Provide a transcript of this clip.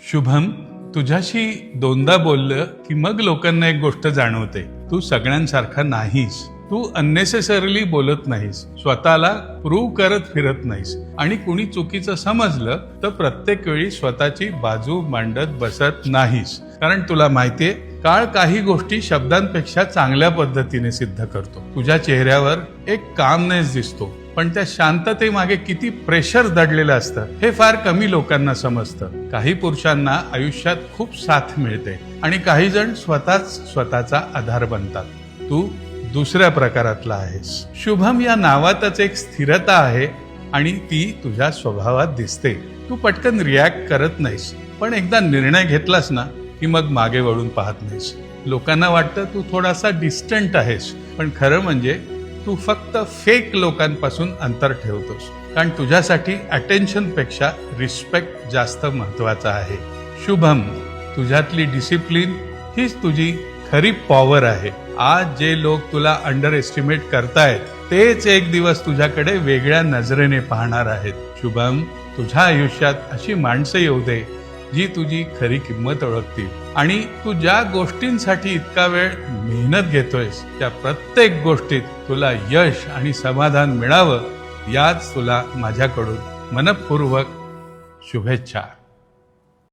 शुभम, तुझ्याशी दोनदा बोललं की मग लोकांना एक गोष्ट जाणवते. तू सगळ्यांसारखा नाहीस. तू अननेसेसरली बोलत नाहीस, स्वतःला प्रूव्ह करत फिरत नाहीस आणि कुणी चुकीचं समजलं तर प्रत्येक वेळी स्वतःची बाजू मांडत बसत नाहीस. कारण तुला माहितीये, काळ काही गोष्टी शब्दांपेक्षा चांगल्या पद्धतीने सिद्ध करतो. तुझ्या चेहऱ्यावर एक कामनेस दिसतो, पण त्या शांततेमागे किती प्रेशर दडलेलं असतं हे फार कमी लोकांना समजतं. काही पुरुषांना आयुष्यात खूप साथ मिळते आणि काही जण स्वतःचा आधार बनतात. तू दुसऱ्या प्रकारातला आहेस. शुभम या नावातच एक स्थिरता आहे आणि ती तुझ्या स्वभावात दिसते. तू पटकन रिॲक्ट करत नाहीस, पण एकदा निर्णय घेतलास ना की मग मागे वळून पाहत नाहीस. लोकांना वाटतं तू थोडासा डिस्टंट आहेस, पण खरं म्हणजे तू फक्त फेक लोकांपासून अंतर ठेवतोस. कारण तुझ्यासाठी अटेन्शन पेक्षा रिस्पेक्ट जास्त महत्वाचा आहे. शुभम, तुझ्यातली डिसिप्लिन हीच तुझी खरी पॉवर आहे. आज जे लोक तुला अंडर एस्टिमेट करतायत तेच एक दिवस तुझ्याकडे वेगळ्या नजरेने पाहणार आहेत. शुभम, तुझ्या आयुष्यात अशी माणसं येऊ दे जी तुझी खरी किंमत ओळखतील आणि तू ज्या गोष्टींसाठी इतका वेळ मेहनत घेतोयस त्या प्रत्येक गोष्टीत तुला यश आणि समाधान मिळावं, याच तुला माझ्याकडून मनपूर्वक शुभेच्छा.